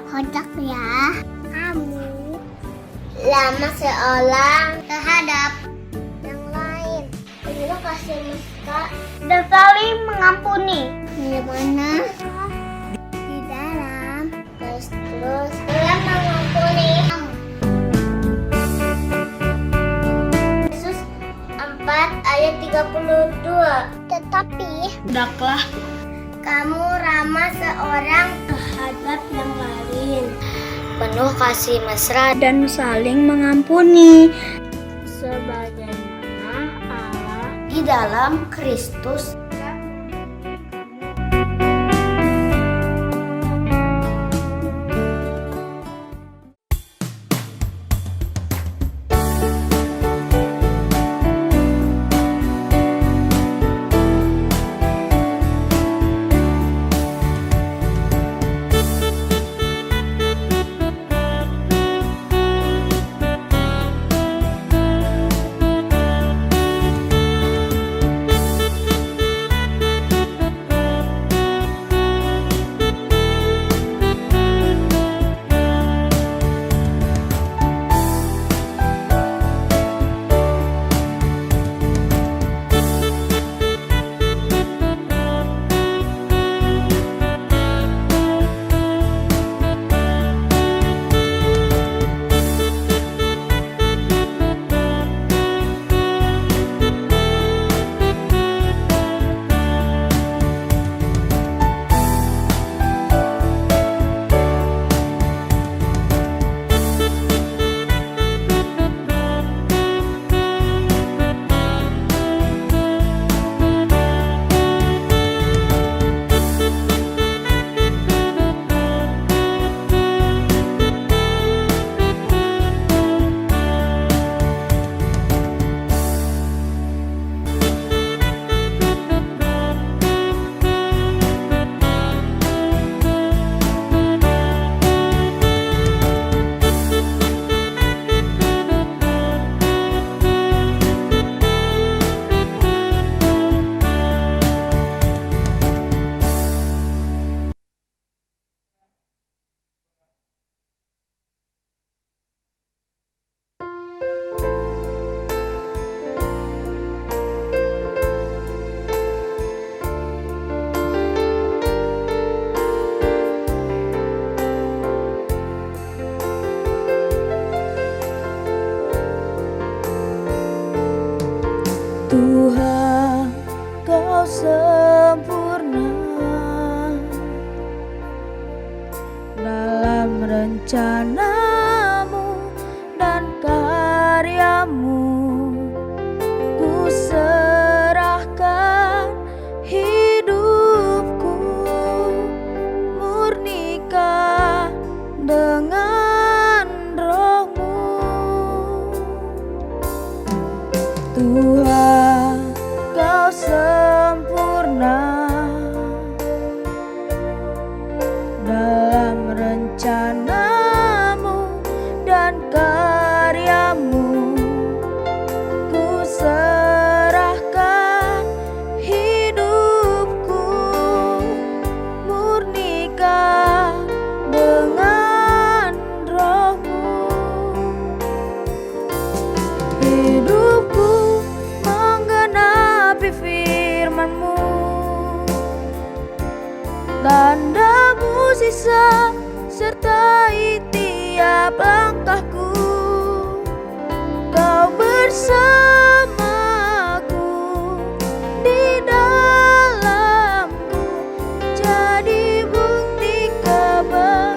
kocak ya. Kamu lama seorang terhadap yang lain. Terima kasih mesra dan saling mengampuni. Di mana? Di dalam terus dalam mengampuni. Yesus 4 ayat 32. Tetapi hendaklah kamu ramah seorang terhadap yang lain, penuh kasih mesra dan saling mengampuni, sebagaimana Allah di dalam Kristus. Tuhan, Kau sempurna dalam rencanamu dan karyamu. Ku serahkan hidupku, murnikan dengan Roh-Mu. Tuhan, Kau sempurna dalam rencanamu dan karyamu. Ku serahkan hidupku, murnikan dengan Roh-Mu. Hidupku menggenapi firman-Mu, tanda mukjizat sertai tiap langkahku. Kau bersamaku di dalamku, jadi bukti kebesaran-Mu.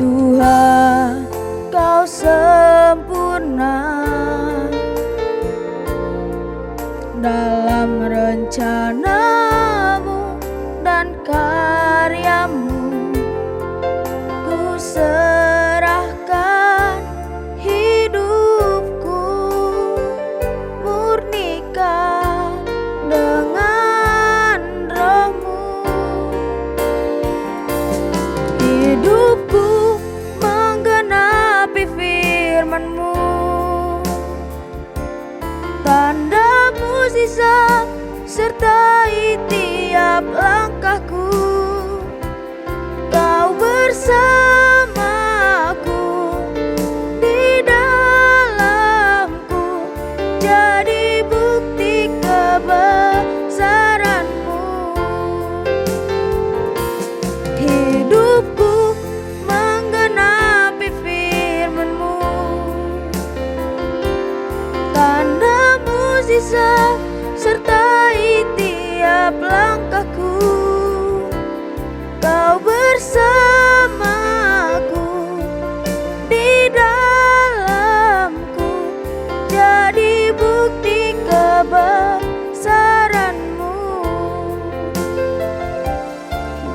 Tuhan, Kau sempurna dalam rencanamu dan karyamu. Ku serahkan hidupku, murnikan mujizat sertai tiap langkahku. Kau bersamaku, di dalamku, jadi bukti kebesaran-Mu. Hidupku menggenapi firman-Mu, tanda mujizat sertai tiap langkahku. Kau bersamaku, di dalamku, jadi bukti kebesaran-Mu,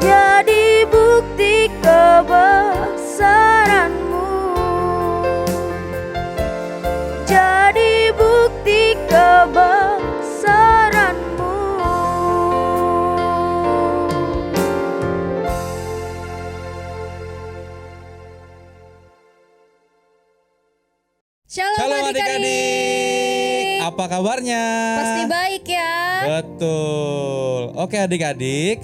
jadi bukti kebesaran-Mu, jadi bukti kebesaran-Mu. Shalom adik-adik, apa kabarnya? Pasti baik ya. Betul. Oke adik-adik,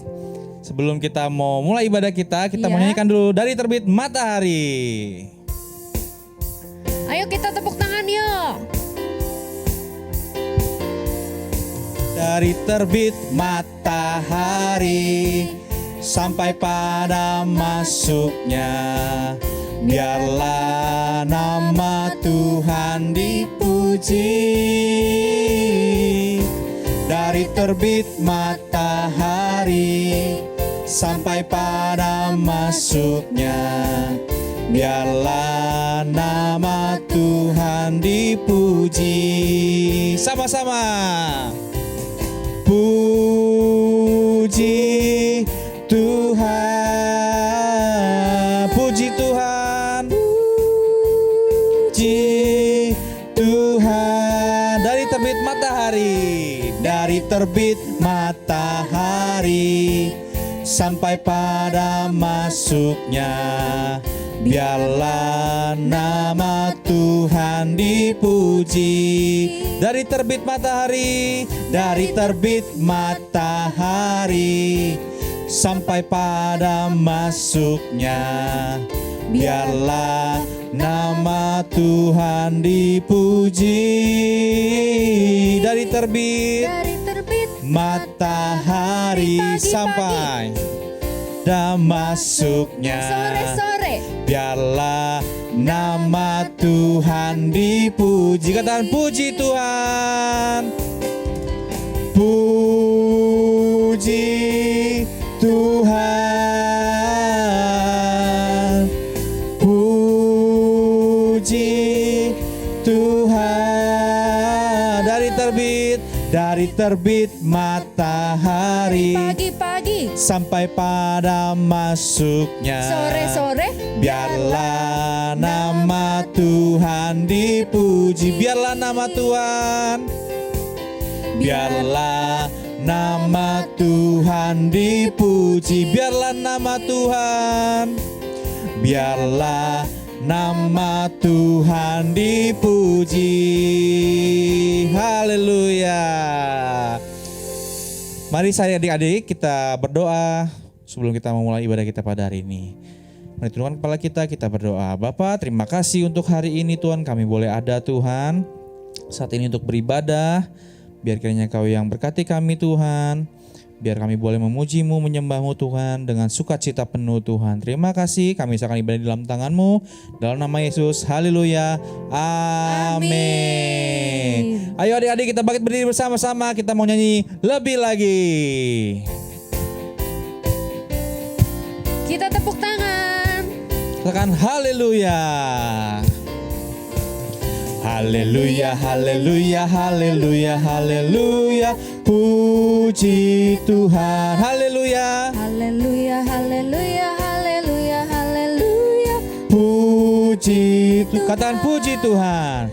sebelum kita mau mulai ibadah kita Iya. mau nyanyikan dulu Dari Terbit Matahari. Ayo kita tepuk tangan yuk. Dari terbit matahari sampai pada masuknya, biarlah nama Tuhan dipuji. Dari terbit matahari sampai pada masuknya, biarlah nama Tuhan dipuji. Sama-sama. Puji Tuhan, puji Tuhan, puji Tuhan. Dari terbit matahari, dari terbit matahari sampai pada masuknya, biarlah nama Tuhan dipuji. Dari terbit matahari, dari terbit matahari sampai pada masuknya, biarlah nama Tuhan dipuji. Dari terbit matahari sampai dan masuknya, Sore-sore. biarlah nama Tuhan dipuji. Katakan puji Tuhan, puji Tuhan, puji Tuhan. Dari terbit matahari Pagi-pagi, sampai pada masuknya, sore-sore, biarlah nama Tuhan dipuji. Biarlah nama Tuhan, biarlah nama Tuhan dipuji. Biarlah nama Tuhan, biarlah nama Tuhan dipuji. Haleluya. Mari saya adik-adik kita berdoa sebelum kita memulai ibadah kita pada hari ini. Mari tundukkan kepala kita berdoa. Bapa, terima kasih untuk hari ini Tuhan, kami boleh ada Tuhan saat ini untuk beribadah. Biar kiranya Kau yang berkati kami Tuhan. Biar kami boleh memuji-Mu, menyembah-Mu Tuhan dengan sukacita penuh Tuhan. Terima kasih, kami serahkan ibadah di dalam tangan-Mu. Dalam nama Yesus, haleluya, amin. Ayo adik-adik kita bangkit berdiri bersama-sama, kita mau nyanyi lebih lagi. kita tepuk tangan. Katakan haleluya. Haleluya, haleluya, haleluya, haleluya. Puji Tuhan. Haleluya. Haleluya, haleluya, haleluya, haleluya. Puji Tuhan. Katakan puji Tuhan.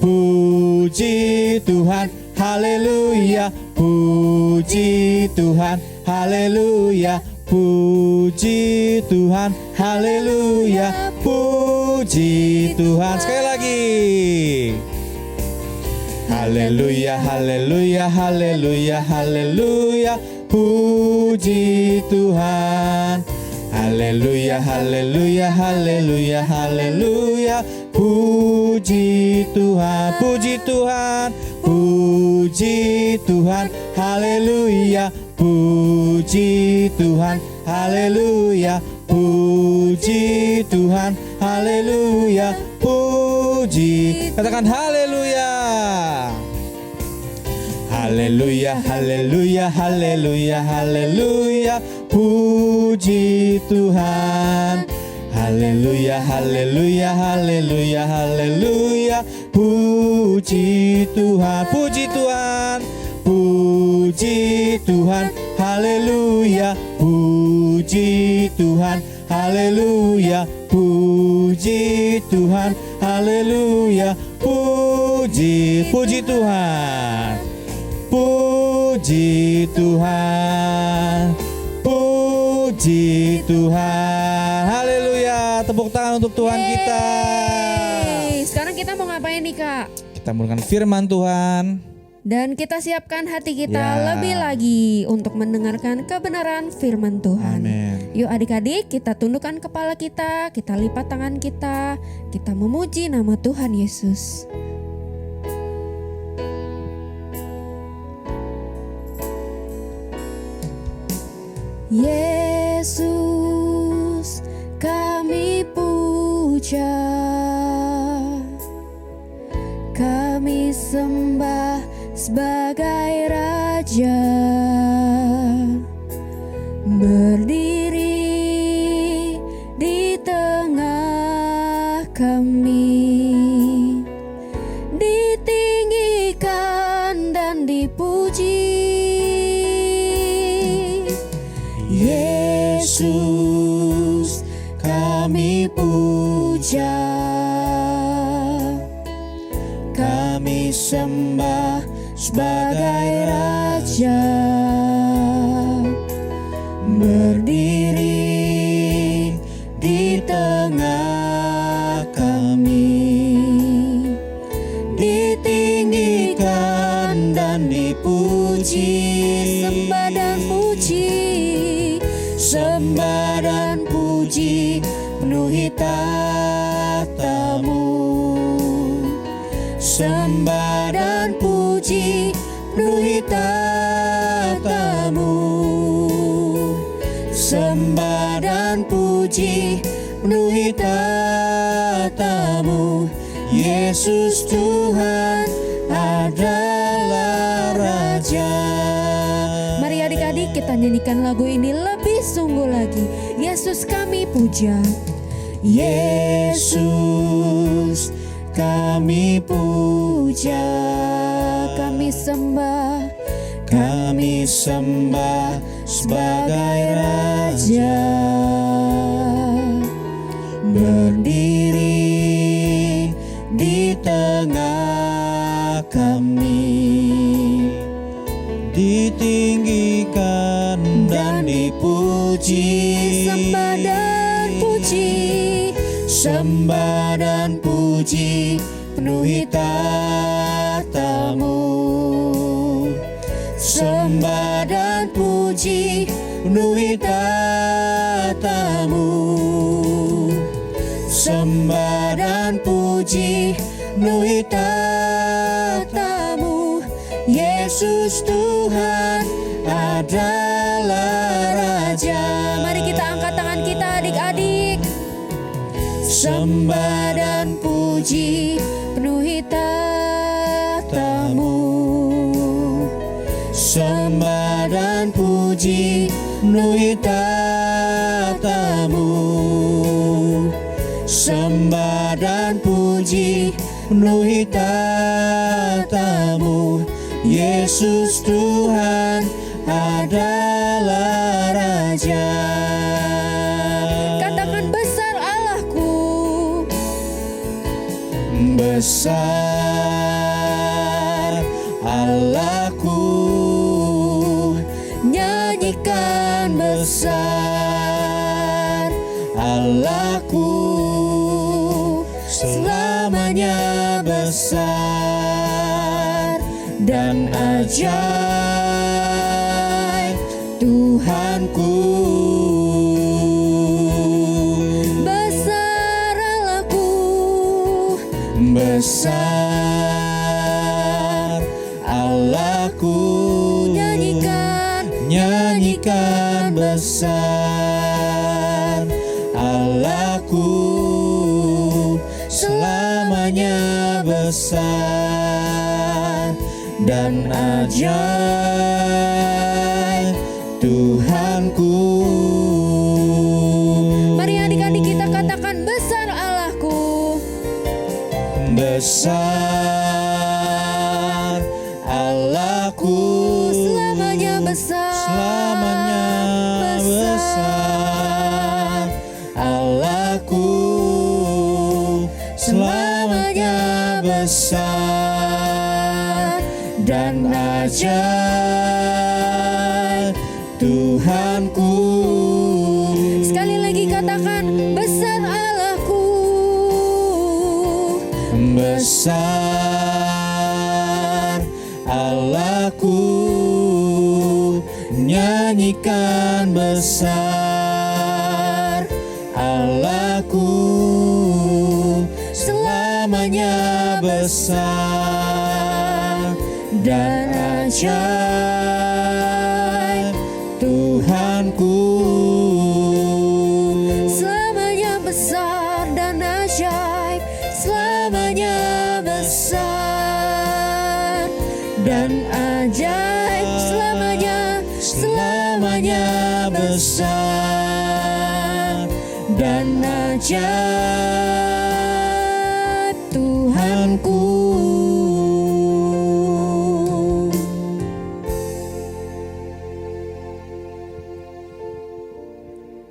Puji Tuhan. Haleluya. Puji Tuhan. Haleluya. Puji Tuhan. Haleluya. Puji Tuhan. Sekali lagi. Haleluya, haleluya, haleluya, haleluya. Puji Tuhan. Haleluya, haleluya, haleluya, haleluya. Puji Tuhan, puji Tuhan, puji Tuhan. Haleluya, puji Tuhan. Haleluya, puji Tuhan. Haleluya, puji. Katakan haleluya. Haleluya, haleluya, haleluya, haleluya. Puji Tuhan. Haleluya, haleluya, haleluya, haleluya. Puji Tuhan, puji Tuhan. Puji Tuhan. Haleluya, puji Tuhan. Haleluya, puji Tuhan. Haleluya, puji Tuhan. Puji Tuhan. Puji Tuhan. Haleluya. Tepuk tangan untuk Tuhan kita. Yeay. Sekarang kita mau ngapain nih Kak? Kita menggunakan firman Tuhan. Dan kita siapkan hati kita Ya. lebih lagi untuk mendengarkan kebenaran firman Tuhan. Amin. Yuk adik-adik, kita tundukkan kepala kita lipat tangan kita memuji nama Tuhan Yesus. Yesus, kami puja, kami sembah sebagai Raja, berdiri di tengah kami, ditinggikan dan dipuji. Yesus, kami puja, kami sembah sebagai Raja, berdiri di tengah kami, ditinggikan dan dipuji. Sembah dan puji, sembah dan puji, penuhi tatamu. Sembah dan puji, penuhi tatamu. Sembah dan puji, penuhi tatamu. Yesus Tuhan adalah Raja. Mari adik-adik kita nyanyikan lagu ini lebih sungguh lagi. Yesus kami puja. Yesus kami puja, kami sembah sebagai Raja, berdiri di tengah kami, ditinggikan dan dipuji. Sembah dan puji, sembah dan puji, penuhi tatamu. Sembah dan puji, penuhi tatamu. Sembah dan puji, penuhi tatamu. Yesus Tuhan adalah Raja. Mari kita angkat tangan kita adik-adik. Sembah dan puji, penuhi tatamu. Sembah dan puji, penuhi tatamu. Sembah dan puji, penuhi tatamu. Yesus Tuhan adalah Raja. Katakan besar Allahku, besar Allahku. Nyanyikan besar Allahku, selamanya besar dan ajaib Tuhanku. Besar Allahku, besar Allahku, nyanyikan besar Allahku, selamanya besar dan ajaib Tuhanku. Mari adik-adik kita katakan besar Allahku. Besar Allahku, Selamanya besar. selamanya besar Allahku, selamanya besar dan ajaib Tuhanku. Sekali lagi katakan besar Allahku. Besar Allahku, nyanyikan besar Allahku, selamanya besar dan ajaib Tuhanku. Selamanya besar dan ajaib, selamanya besar dan ajaib, selamanya besar dan ajaib Tuhanku.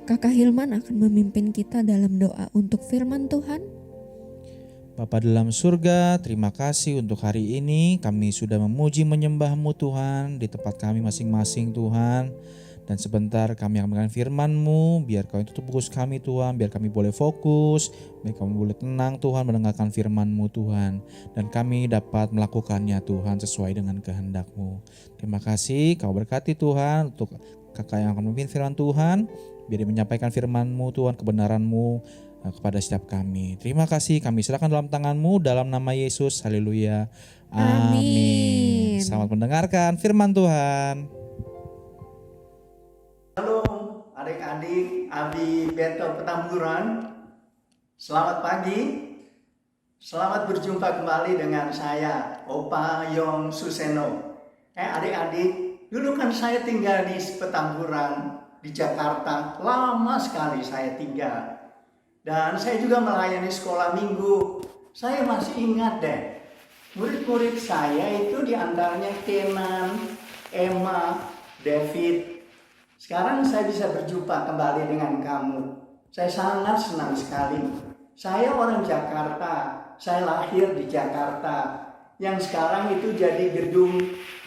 Kakak Hilman akan memimpin kita dalam doa untuk firman Tuhan. Bapa dalam surga, terima kasih untuk hari ini kami sudah memuji menyembah-Mu Tuhan di tempat kami masing-masing Tuhan. Dan sebentar kami akan mendengar firman-Mu, biar Kau yang tutup fokus kami Tuhan, biar kami boleh fokus, biar kami boleh tenang Tuhan mendengarkan firman-Mu Tuhan. Dan kami dapat melakukannya Tuhan sesuai dengan kehendak-Mu. Terima kasih Kau berkati Tuhan untuk kakak yang akan memimpin firman Tuhan, biar dia menyampaikan firman-Mu Tuhan, kebenaran-Mu kepada setiap kami. Terima kasih, kami serahkan dalam tangan-Mu dalam nama Yesus. Haleluya. Amin. Selamat mendengarkan firman Tuhan. Halo adik-adik Abi Betel Petamburan. Selamat pagi. Selamat berjumpa kembali dengan saya, Opa Yong Suseno. Adik-adik, dulu kan saya tinggal di Petamburan, di Jakarta. Lama sekali saya tinggal. Dan saya juga melayani sekolah minggu. Saya masih ingat deh, murid-murid saya itu diantaranya Kenan, Emma, David. Sekarang saya bisa berjumpa kembali dengan kamu. Saya sangat senang sekali. Saya orang Jakarta, saya lahir di Jakarta. Yang sekarang itu jadi gedung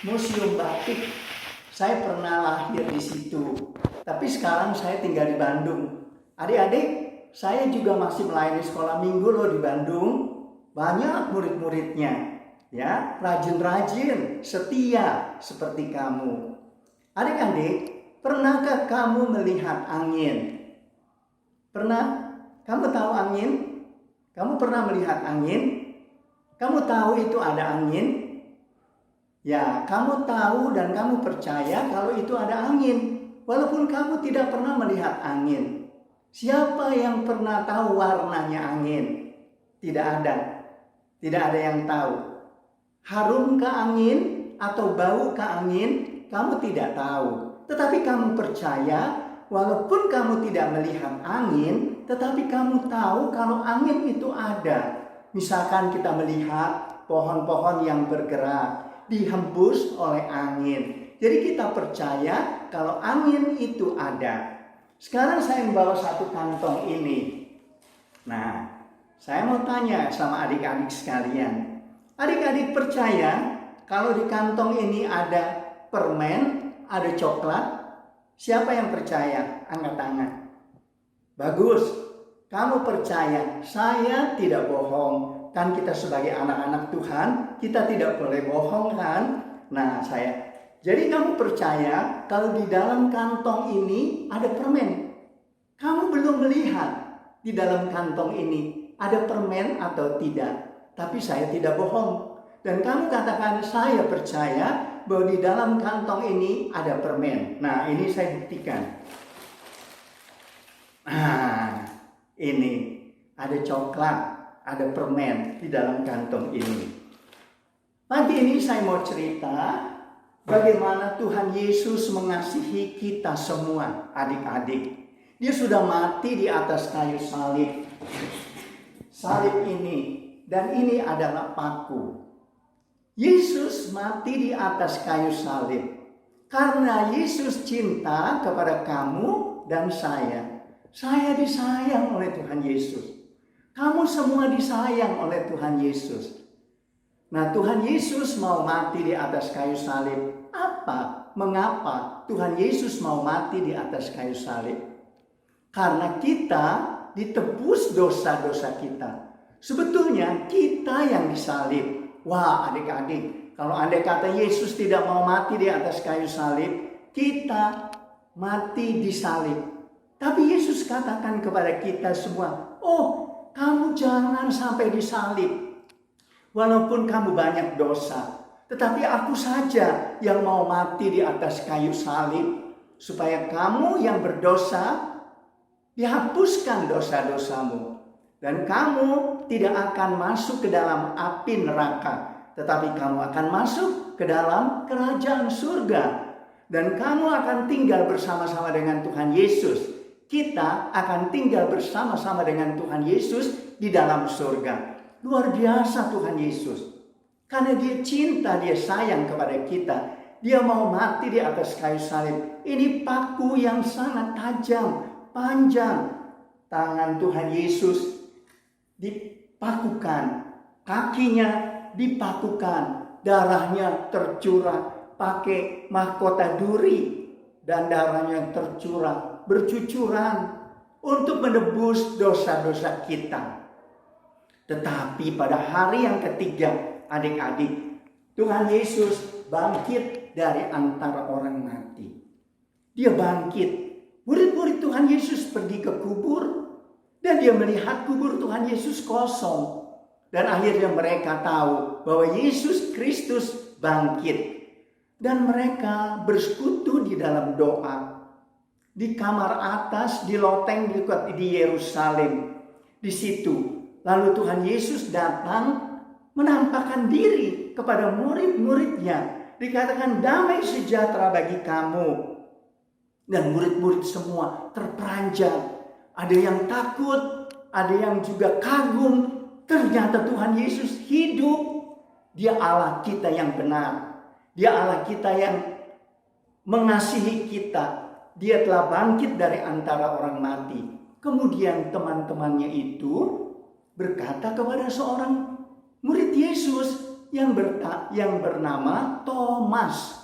Museum Batik. Saya pernah lahir di situ. Tapi sekarang saya tinggal di Bandung. Adik-adik, saya juga masih melayani sekolah minggu loh di Bandung. Banyak murid-muridnya, ya, rajin-rajin, setia seperti kamu. Adik-adik, pernahkah kamu melihat angin? Pernah? Kamu tahu angin? Kamu pernah melihat angin? Kamu tahu itu ada angin? Ya, kamu tahu dan kamu percaya kalau itu ada angin, walaupun kamu tidak pernah melihat angin. Siapa yang pernah tahu warnanya angin? Tidak ada. Tidak ada yang tahu. Harumkah angin atau baukah angin? Kamu tidak tahu. Tetapi kamu percaya, walaupun kamu tidak melihat angin, tetapi kamu tahu kalau angin itu ada. Misalkan kita melihat pohon-pohon yang bergerak, dihembus oleh angin. Jadi kita percaya kalau angin itu ada. Sekarang saya membawa satu kantong ini. Nah, saya mau tanya sama adik-adik sekalian. Adik-adik percaya kalau di kantong ini ada permen, ada coklat? Siapa yang percaya? Angkat tangan. Bagus. Kamu percaya. Saya tidak bohong. Kan kita sebagai anak-anak Tuhan, kita tidak boleh bohong kan? Nah, jadi kamu percaya kalau di dalam kantong ini ada permen. Kamu belum melihat di dalam kantong ini ada permen atau tidak. Tapi saya tidak bohong. Dan kamu katakan, saya percaya bahwa di dalam kantong ini ada permen. Nah, ini saya buktikan. Ini ada coklat, ada permen di dalam kantong ini. Pagi ini saya mau cerita bagaimana Tuhan Yesus mengasihi kita semua, adik-adik. Dia sudah mati di atas kayu salib. Salib ini, dan ini adalah paku. Yesus mati di atas kayu salib karena Yesus cinta kepada kamu dan saya. Saya disayang oleh Tuhan Yesus. Kamu semua disayang oleh Tuhan Yesus. Nah, Tuhan Yesus mau mati di atas kayu salib. Mengapa Tuhan Yesus mau mati di atas kayu salib? Karena kita ditebus dosa-dosa kita. Sebetulnya kita yang disalib. Wah, adik-adik, kalau andai kata Yesus tidak mau mati di atas kayu salib, kita mati disalib. Tapi Yesus katakan kepada kita semua, kamu jangan sampai disalib. Walaupun kamu banyak dosa, tetapi aku saja yang mau mati di atas kayu salib, supaya kamu yang berdosa dihapuskan dosa-dosamu. Dan kamu tidak akan masuk ke dalam api neraka, tetapi kamu akan masuk ke dalam kerajaan surga. Dan kamu akan tinggal bersama-sama dengan Tuhan Yesus. Kita akan tinggal bersama-sama dengan Tuhan Yesus di dalam surga. Luar biasa Tuhan Yesus. Karena dia cinta, dia sayang kepada kita. Dia mau mati di atas kayu salib. Ini paku yang sangat tajam, panjang. Tangan Tuhan Yesus dipakukan, kakinya dipakukan, darahnya tercurah pakai mahkota duri, dan darahnya tercurah bercucuran untuk menebus dosa-dosa kita. Tetapi pada hari yang ketiga, adik-adik, Tuhan Yesus bangkit dari antara orang mati. Dia bangkit. Murid-murid Tuhan Yesus pergi ke kubur, dan dia melihat kubur Tuhan Yesus kosong. Dan akhirnya mereka tahu bahwa Yesus Kristus bangkit. Dan mereka bersekutu di dalam doa. Di kamar atas, di loteng di Yerusalem. Di situ. Lalu Tuhan Yesus datang menampakkan diri kepada murid-muridnya. Dikatakan damai sejahtera bagi kamu. Dan murid-murid semua terperanjat. Ada yang takut, ada yang juga kagum. Ternyata Tuhan Yesus hidup. Dia Allah kita yang benar. Dia Allah kita yang mengasihi kita. Dia telah bangkit dari antara orang mati. Kemudian teman-temannya itu berkata kepada seorang murid Yesus yang bernama Thomas.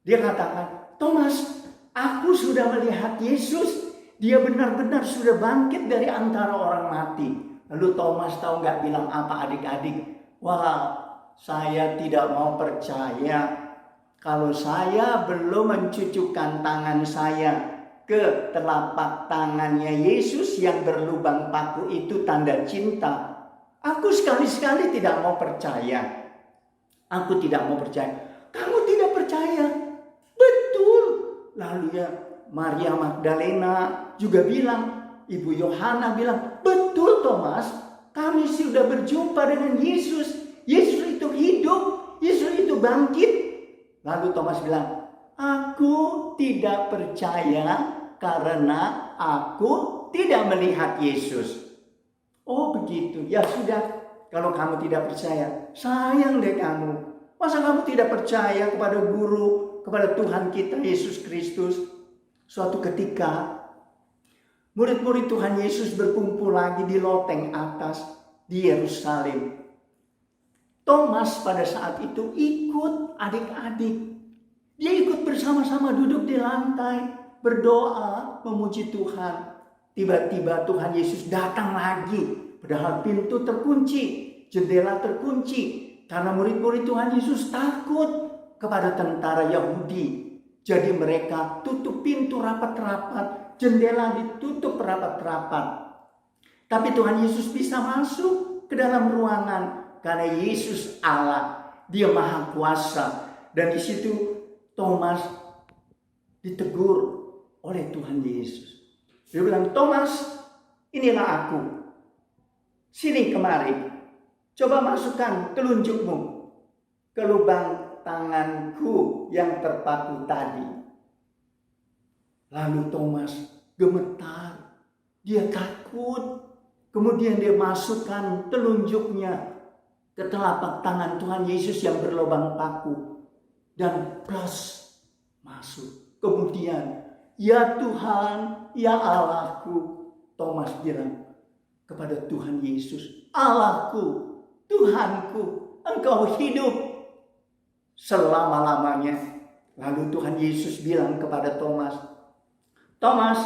Dia katakan, Thomas, aku sudah melihat Yesus. Dia benar-benar sudah bangkit dari antara orang mati. Lalu Thomas tahu nggak bilang apa, adik-adik? Wah, saya tidak mau percaya kalau saya belum mencucukkan tangan saya ke telapak tangannya Yesus yang berlubang paku itu, tanda cinta. Aku sekali-sekali tidak mau percaya. Aku tidak mau percaya. Kamu tidak percaya? Betul. Lalu ya Maria Magdalena juga bilang, Ibu Yohana bilang, betul Thomas, kami sudah berjumpa dengan Yesus. Yesus itu hidup, Yesus itu bangkit. Lalu Thomas bilang, aku tidak percaya karena aku tidak melihat Yesus. Oh begitu, ya sudah. Kalau kamu tidak percaya, sayang deh kamu. Masa kamu tidak percaya kepada guru, kepada Tuhan kita Yesus Kristus? Suatu ketika, murid-murid Tuhan Yesus berkumpul lagi di loteng atas di Yerusalem. Thomas pada saat itu ikut, adik-adik. Dia ikut bersama-sama duduk di lantai, berdoa, memuji Tuhan. Tiba-tiba Tuhan Yesus datang lagi. Padahal pintu terkunci, jendela terkunci. Karena murid-murid Tuhan Yesus takut. kepada tentara Yahudi. Jadi mereka tutup pintu rapat-rapat, jendela ditutup rapat-rapat. Tapi Tuhan Yesus bisa masuk ke dalam ruangan karena Yesus Allah, Dia Maha Kuasa. Dan di situ Thomas ditegur oleh Tuhan Yesus. Dia bilang, "Thomas, inilah aku. Sini kemari. Coba masukkan telunjukmu ke lubang tanganku yang terpaku tadi." Lalu Thomas gemetar. Dia takut. Kemudian dia masukkan telunjuknya ke telapak tangan Tuhan Yesus yang berlubang paku. Dan plus masuk. Kemudian, "Ya Tuhan, ya Allahku." Thomas bilang kepada Tuhan Yesus, "Allahku, Tuhanku, Engkau hidup selama-lamanya." Lalu Tuhan Yesus bilang kepada Thomas, "Thomas,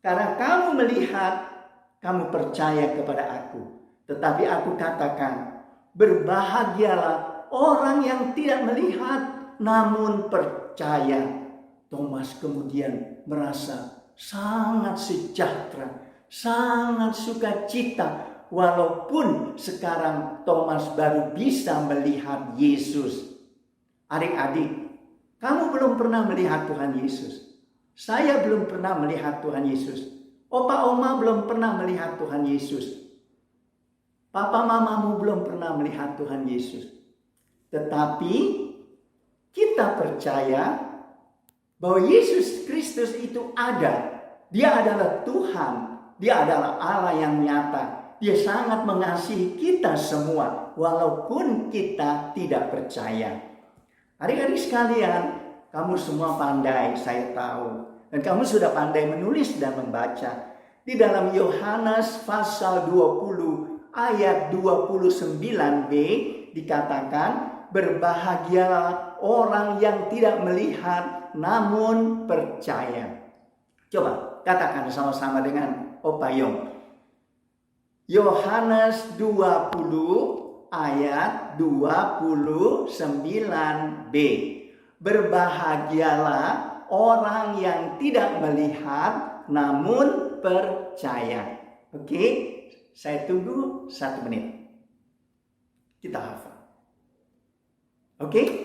karena kamu melihat, kamu percaya kepada aku. Tetapi aku katakan, berbahagialah orang yang tidak melihat namun percaya." Thomas kemudian merasa sangat sejahtera, sangat sukacita. Walaupun sekarang Thomas baru bisa melihat Yesus. Adik-adik, kamu belum pernah melihat Tuhan Yesus. Saya belum pernah melihat Tuhan Yesus. Opa oma belum pernah melihat Tuhan Yesus. Papa mamamu belum pernah melihat Tuhan Yesus. Tetapi kita percaya bahwa Yesus Kristus itu ada. Dia adalah Tuhan. Dia adalah Allah yang nyata. Dia sangat mengasihi kita semua walaupun kita tidak percaya. Adik-adik sekalian, kamu semua pandai, saya tahu. Dan kamu sudah pandai menulis dan membaca. Di dalam Yohanes pasal 20 ayat 29b dikatakan, berbahagialah orang yang tidak melihat namun percaya. Coba katakan sama-sama dengan Opa Yong. Yohanes 20 ayat 29b. Berbahagialah orang yang tidak melihat namun percaya. Oke, saya tunggu 1 menit. Kita hafal. Oke?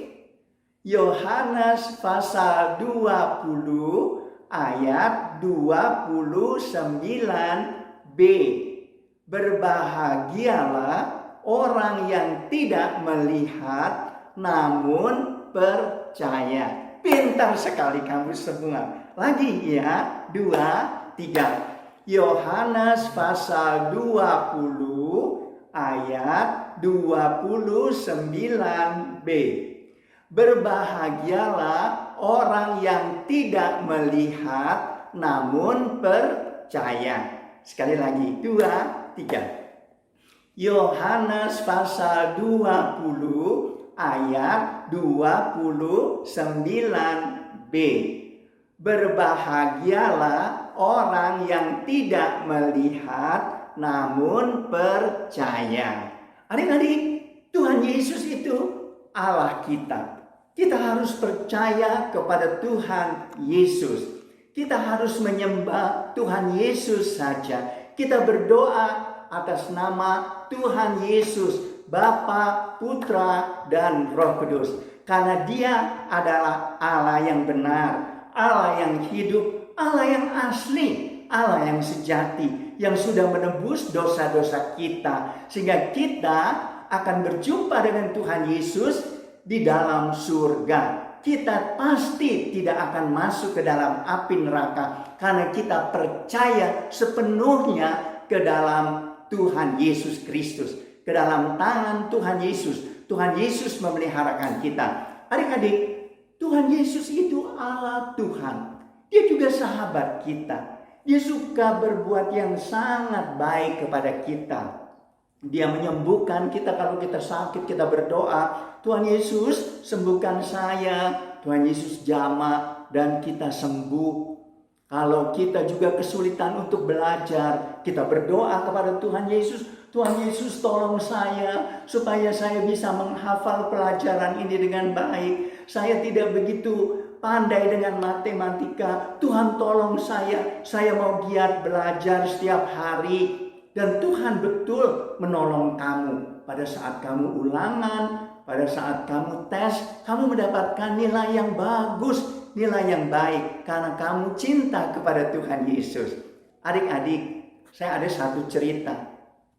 Yohanes pasal 20 ayat 29b. Berbahagialah orang yang tidak melihat namun percaya. Pintar sekali kamu semua. Lagi ya, 2, 3. Yohanes pasal 20 ayat 29b. Berbahagialah orang yang tidak melihat namun percaya. Sekali lagi, 2, 3. Yohanes pasal 20 ayat 29b. Berbahagialah orang yang tidak melihat namun percaya. Adik-adik, Tuhan Yesus itu Allah kita. Kita harus percaya kepada Tuhan Yesus. Kita harus menyembah Tuhan Yesus saja. Kita berdoa atas nama Tuhan Yesus, Bapa, Putra, dan Roh Kudus. Karena Dia adalah Allah yang benar, Allah yang hidup, Allah yang asli, Allah yang sejati, yang sudah menebus dosa-dosa kita. Sehingga kita akan berjumpa dengan Tuhan Yesus di dalam surga. Kita pasti tidak akan masuk ke dalam api neraka karena kita percaya sepenuhnya ke dalam Tuhan Yesus Kristus, ke dalam tangan Tuhan Yesus. Tuhan Yesus memeliharakan kita. Adik-adik, Tuhan Yesus itu Allah Tuhan. Dia juga sahabat kita. Dia suka berbuat yang sangat baik kepada kita. Dia menyembuhkan kita kalau kita sakit, kita berdoa, Tuhan Yesus sembuhkan saya, Tuhan Yesus jamah dan kita sembuh. Kalau kita juga kesulitan untuk belajar, kita berdoa kepada Tuhan Yesus, Tuhan Yesus tolong saya supaya saya bisa menghafal pelajaran ini dengan baik. Saya tidak begitu pandai dengan matematika. Tuhan tolong saya mau giat belajar setiap hari. Dan Tuhan betul menolong kamu. Pada saat kamu ulangan, pada saat kamu tes, kamu mendapatkan nilai yang bagus, nilai yang baik. Karena kamu cinta kepada Tuhan Yesus. Adik-adik, saya ada satu cerita.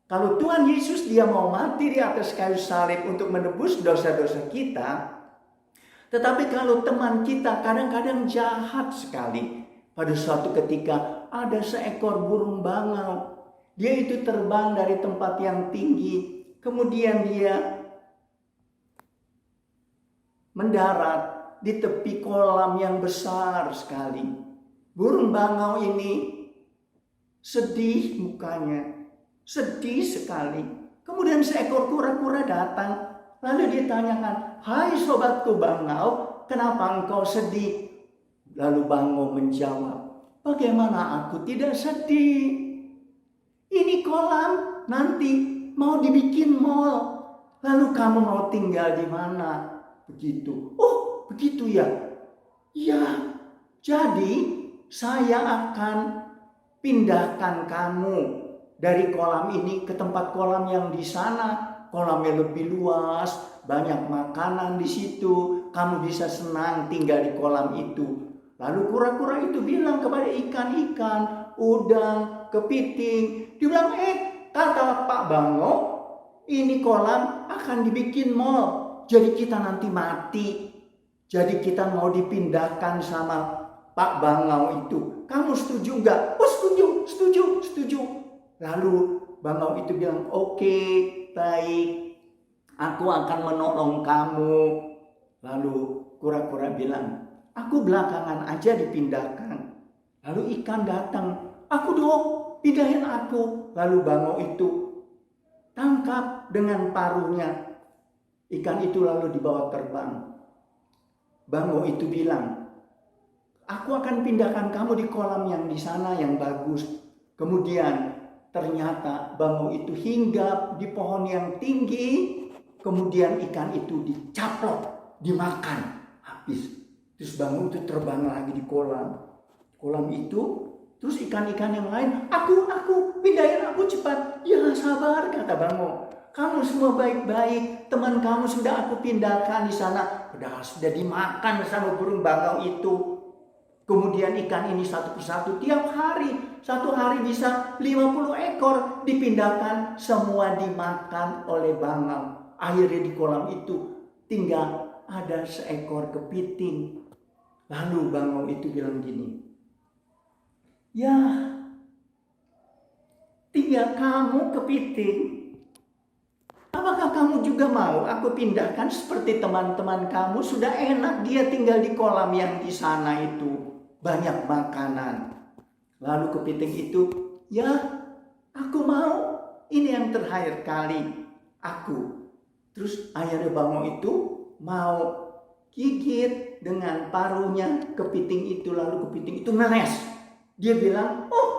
Kalau Tuhan Yesus dia mau mati di atas kayu salib untuk menebus dosa-dosa kita. Tetapi kalau teman kita kadang-kadang jahat sekali. Pada suatu ketika ada seekor burung bangau. Dia itu terbang dari tempat yang tinggi. Kemudian dia mendarat di tepi kolam yang besar sekali. Burung bangau ini sedih mukanya. Sedih sekali. Kemudian seekor kura-kura datang. Lalu dia tanyakan, "Hai sobatku bangau, kenapa engkau sedih?" Lalu bangau menjawab, "Bagaimana aku tidak sedih? Ini kolam nanti mau dibikin mall. Lalu kamu mau tinggal di mana?" Begitu. "Oh, begitu ya? Ya, jadi saya akan pindahkan kamu dari kolam ini ke tempat kolam yang di sana. Kolamnya lebih luas, banyak makanan di situ. Kamu bisa senang tinggal di kolam itu." Lalu kura-kura itu bilang kepada ikan-ikan, udang, kepiting. Dia bilang, kata Pak Bangau, ini kolam akan dibikin mall. Jadi kita nanti mati. Jadi kita mau dipindahkan sama Pak Bangau itu. Kamu setuju nggak? "Oh, setuju. Lalu Bangau itu bilang, "Oke, baik. Aku akan menolong kamu." Lalu kura-kura bilang, "Aku belakangan aja dipindahkan." Lalu ikan datang, "Aku dong, pindahin aku." Lalu bangau itu tangkap dengan paruhnya. Ikan itu lalu dibawa terbang. Bangau itu bilang, "Aku akan pindahkan kamu di kolam yang di sana yang bagus." Kemudian ternyata bangau itu hinggap di pohon yang tinggi. Kemudian ikan itu dicaplok, dimakan, habis. Terus bangau itu terbang lagi di kolam. Kolam itu, terus ikan-ikan yang lain, aku, pindahin aku cepat." "Ya sabar," kata bangau. "Kamu semua baik-baik, teman kamu sudah aku pindahkan di sana." Padahal sudah dimakan sama burung bangau itu. Kemudian ikan ini satu persatu tiap hari. Satu hari bisa 50 ekor dipindahkan, semua dimakan oleh bangau. Akhirnya di kolam itu tinggal ada seekor kepiting. Lalu bangau itu bilang gini, "Ya, tinggal kamu kepiting. Apakah kamu juga mau aku pindahkan seperti teman-teman kamu? Sudah enak dia tinggal di kolam yang di sana itu. Banyak makanan." Lalu kepiting itu, "Ya, aku mau. Ini yang terakhir kali aku." Terus akhirnya bangau itu mau gigit dengan paruhnya kepiting itu. Lalu kepiting itu ngeles. Dia bilang, "Oh,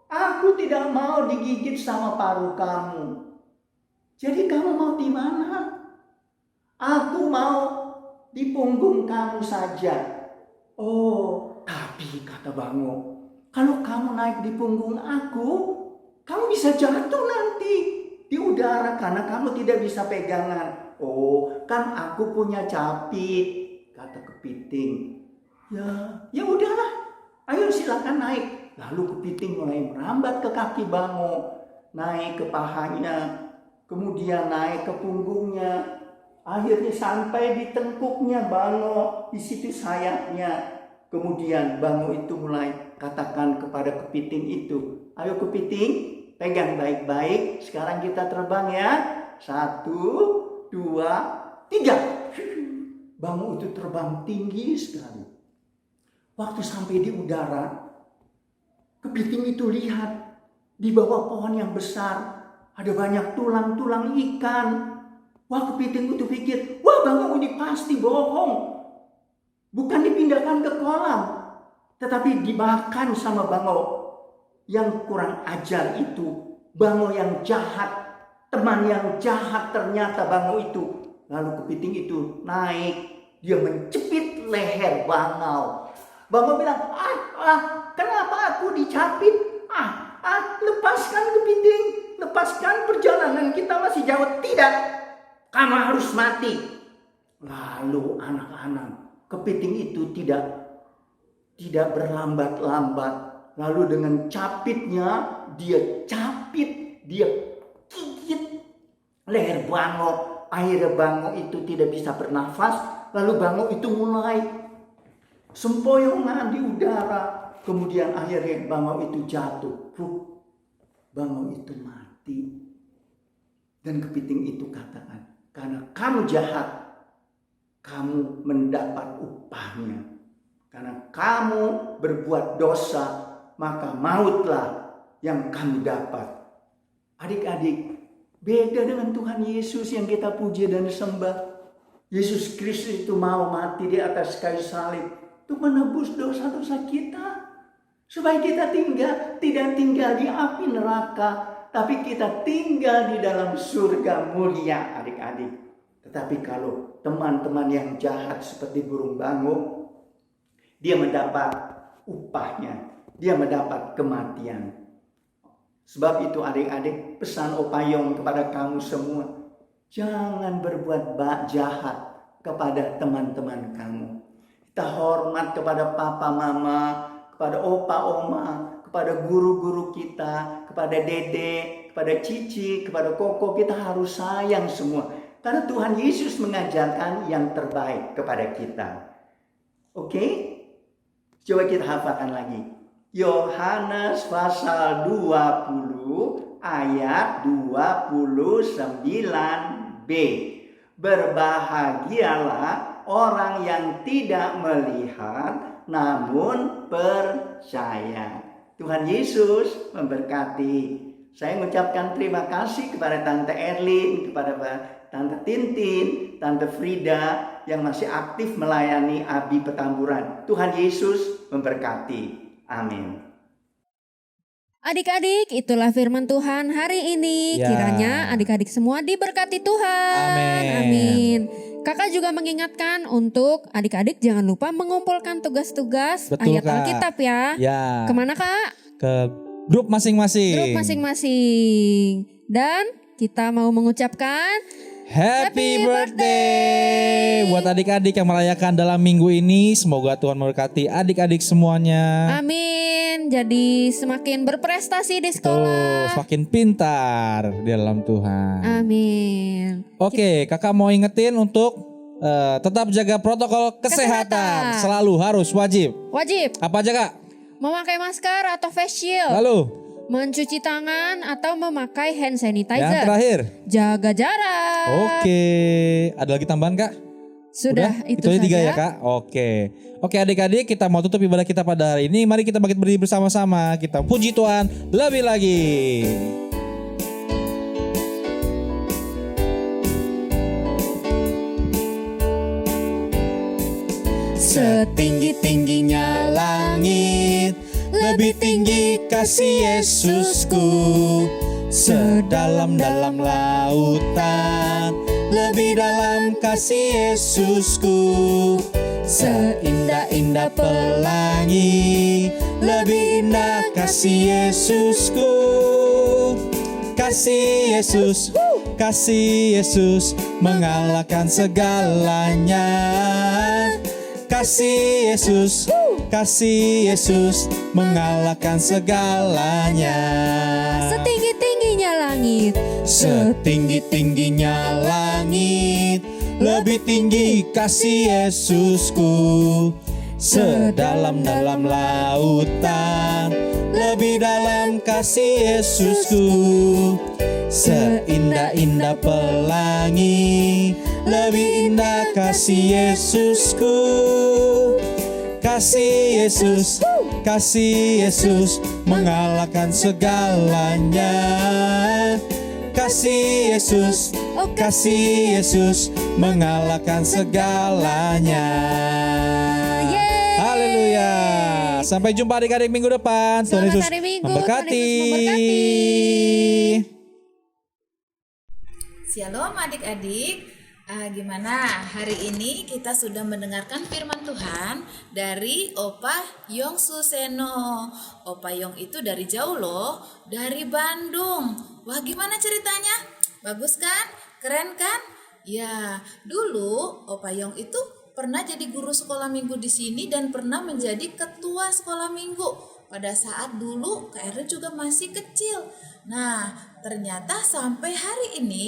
aku tidak mau digigit sama paruh kamu. Jadi kamu mau di mana?" "Aku mau di punggung kamu saja." "Oh, tapi," kata bangau, "kalau kamu naik di punggung aku, kamu bisa jatuh nanti di udara karena kamu tidak bisa pegangan." "Oh, kan aku punya capit," kata kepiting. Ya udahlah, ayo silakan naik." Lalu kepiting mulai merambat ke kaki bangau, naik ke pahanya, kemudian naik ke punggungnya, akhirnya sampai di tengkuknya bangau, di situ sayapnya. Kemudian bangau itu mulai katakan kepada kepiting itu, "Ayo kepiting, pegang baik-baik, sekarang kita terbang ya. 1, 2, 3. Bangau itu terbang tinggi sekali. Waktu sampai di udara, kepiting itu lihat di bawah pohon yang besar ada banyak tulang-tulang ikan. Wah, kepiting itu pikir, "Wah, bangau ini pasti bohong. Bukan dipindahkan ke kolam, tetapi dimakan sama bangau yang kurang ajar itu. Bangau yang jahat, teman yang jahat ternyata bangau itu." Lalu kepiting itu naik Dia mencepit leher bangau. Bangau bilang, kenapa aku dicapit? Lepaskan kepiting, lepaskan, perjalanan kita masih jauh. Tidak, kamu harus mati. Lalu anak-anak, kepiting itu tidak berlambat-lambat. Lalu dengan capitnya, dia capit, dia gigit leher bangau. Akhirnya bangau itu tidak bisa bernafas. Lalu bangau itu mulai sempoyongan di udara. Kemudian akhirnya bangau itu jatuh. Bangau itu mati. Dan kepiting itu katakan, karena kamu jahat, kamu mendapat upahnya. Karena kamu berbuat dosa, maka mautlah yang kamu dapat. Adik-adik, beda dengan Tuhan Yesus yang kita puji dan sembah. Yesus Kristus itu mau mati di atas kayu salib untuk menebus dosa-dosa kita. Supaya kita tidak tinggal di api neraka, tapi kita tinggal di dalam surga mulia, adik-adik. Tetapi kalau teman-teman yang jahat seperti burung bangau, dia mendapat upahnya, dia mendapat kematian. Sebab itu adik-adik, pesan Opa Yong kepada kamu semua, jangan berbuat jahat kepada teman-teman kamu. Kita hormat kepada papa mama, kepada opa oma, kepada guru-guru kita, kepada dede, kepada cici, kepada koko. Kita harus sayang semua. Karena Tuhan Yesus mengajarkan yang terbaik kepada kita. Oke? Coba kita hafalkan lagi. Yohanes pasal 20 ayat 29b. Berbahagialah orang yang tidak melihat namun percaya. Tuhan Yesus memberkati. Saya mengucapkan terima kasih kepada Tante Erlin, kepada Tante Tintin, Tante Frida yang masih aktif melayani Abi Petamburan. Tuhan Yesus memberkati. Amin. Adik-adik, itulah firman Tuhan hari ini. Ya. Kiranya adik-adik semua diberkati Tuhan. Amin. Kakak juga mengingatkan untuk adik-adik jangan lupa mengumpulkan tugas-tugas Betul, ayat Kak. Alkitab ya. Ya. Kemana Kak? Ke grup masing-masing. Grup masing-masing. Dan kita mau mengucapkan Happy birthday buat adik-adik yang merayakan dalam minggu ini. Semoga Tuhan memberkati adik-adik semuanya. amin. Jadi semakin berprestasi di Tuh, sekolah. semakin pintar di dalam Tuhan. Amin. Oke, kakak mau ingetin untuk tetap jaga protokol kesehatan. Selalu harus wajib. Wajib Apa aja kak? memakai masker atau face shield. Lalu Mencuci tangan atau memakai hand yang sanitizer. terakhir. Jaga jarak. Oke, ada lagi tambahan kak? Sudah Udah? itu aja saja. 3 ya kak? Oke adik-adik, kita mau tutup ibadah kita pada hari ini. Mari kita bangkit berdiri bersama-sama. Kita puji Tuhan lebih lagi. Setinggi-tingginya langit, lebih tinggi kasih Yesusku. Sedalam-dalam lautan, lebih dalam kasih Yesusku. Seindah-indah pelangi, lebih indah kasih Yesusku. Kasih Yesus mengalahkan segalanya. Kasih Yesus mengalahkan segalanya. Setinggi-tingginya langit. Setinggi-tingginya langit, lebih tinggi kasih Yesusku. Sedalam-dalam lautan, lebih dalam kasih Yesusku. Seindah-indah pelangi, lebih indah kasih Yesusku. Kasih Yesus mengalahkan segalanya. Kasih Yesus mengalahkan segalanya. Haleluya. Sampai jumpa adik-adik minggu depan. Tuhan Selamat Yesus hari Minggu. memberkati. Tuhan Yesus memberkati. Shalom adik-adik. Gimana? Hari ini kita sudah mendengarkan firman Tuhan dari Opa Yong Suseno. Opa Yong itu dari jauh loh, dari Bandung. Wah, gimana ceritanya? Bagus kan? Keren kan? Ya, dulu Opa Yong itu pernah jadi guru sekolah minggu di sini dan pernah menjadi ketua sekolah minggu. Pada saat dulu KR juga masih kecil. Nah, ternyata sampai hari ini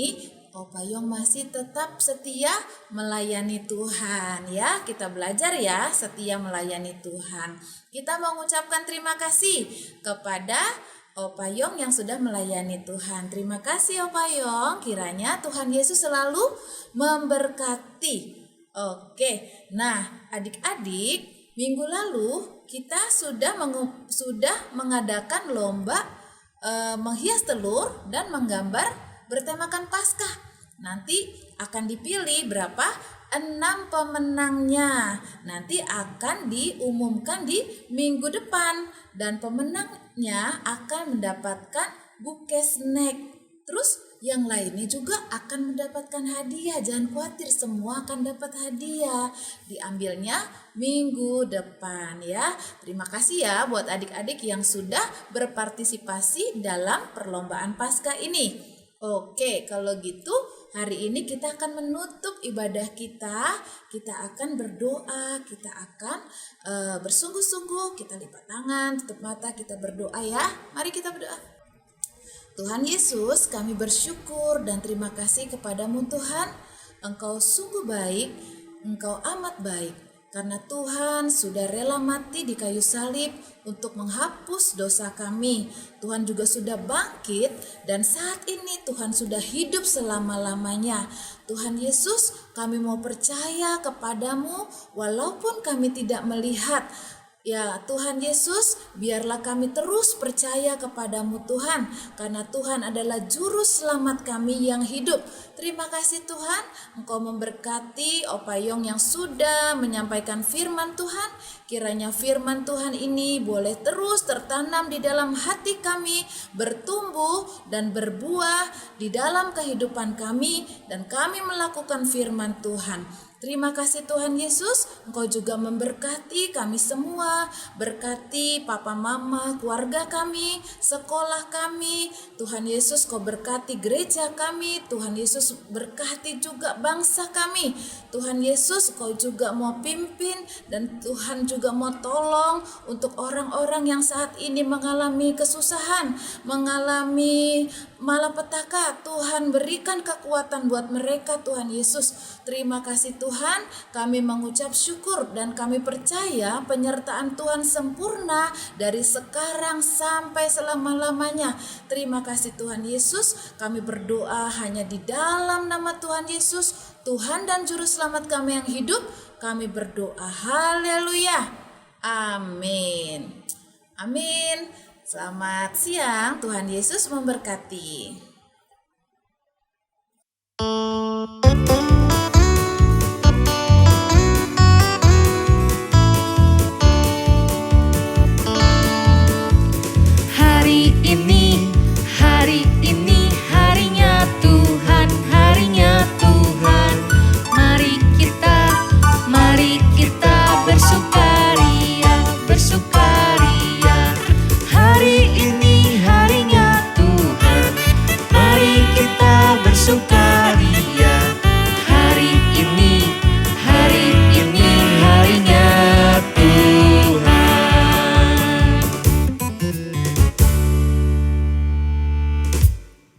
Opa Yong masih tetap setia melayani Tuhan ya. Kita belajar ya, setia melayani Tuhan. Kita mengucapkan terima kasih kepada Opa Yong yang sudah melayani Tuhan. Terima kasih Opa Yong. Kiranya Tuhan Yesus selalu memberkati. Oke. Nah, adik-adik, minggu lalu kita sudah mengadakan lomba menghias telur dan menggambar bertemakan Paskah. Nanti akan dipilih berapa? 6 pemenangnya. Nanti akan diumumkan di minggu depan. Dan pemenangnya akan mendapatkan buke snack. Terus yang lainnya juga akan mendapatkan hadiah. Jangan khawatir, semua akan dapat hadiah. Diambilnya minggu depan ya. Terima kasih ya buat adik-adik yang sudah berpartisipasi dalam perlombaan Paskah ini. Oke, kalau gitu hari ini kita akan menutup ibadah kita. Kita akan berdoa, kita akan bersungguh-sungguh, kita lipat tangan, tutup mata, kita berdoa ya. Mari kita berdoa. Tuhan Yesus, kami bersyukur dan terima kasih kepadamu Tuhan. Engkau sungguh baik, Engkau amat baik. Karena Tuhan sudah rela mati di kayu salib untuk menghapus dosa kami. Tuhan juga sudah bangkit dan saat ini Tuhan sudah hidup selama-lamanya. Tuhan Yesus, kami mau percaya kepadamu walaupun kami tidak melihat. Ya Tuhan Yesus, biarlah kami terus percaya kepadamu Tuhan, karena Tuhan adalah juru selamat kami yang hidup. Terima kasih Tuhan, Engkau memberkati Opa Yong yang sudah menyampaikan firman Tuhan. Kiranya firman Tuhan ini boleh terus tertanam di dalam hati kami, bertumbuh dan berbuah di dalam kehidupan kami, dan kami melakukan firman Tuhan. Terima kasih Tuhan Yesus, Engkau juga memberkati kami semua, berkati papa mama, keluarga kami, sekolah kami. Tuhan Yesus, Kau berkati gereja kami, Tuhan Yesus berkati juga bangsa kami. Tuhan Yesus, Kau juga mau pimpin dan Tuhan juga mau tolong untuk orang-orang yang saat ini mengalami kesusahan, mengalami malapetaka. Tuhan berikan kekuatan buat mereka Tuhan Yesus. Terima kasih Tuhan, kami mengucap syukur dan kami percaya penyertaan Tuhan sempurna dari sekarang sampai selama-lamanya. Terima kasih Tuhan Yesus, kami berdoa hanya di dalam nama Tuhan Yesus, Tuhan dan Juru Selamat kami yang hidup. Kami berdoa, haleluya, amin. Amin. Selamat siang, Tuhan Yesus memberkati.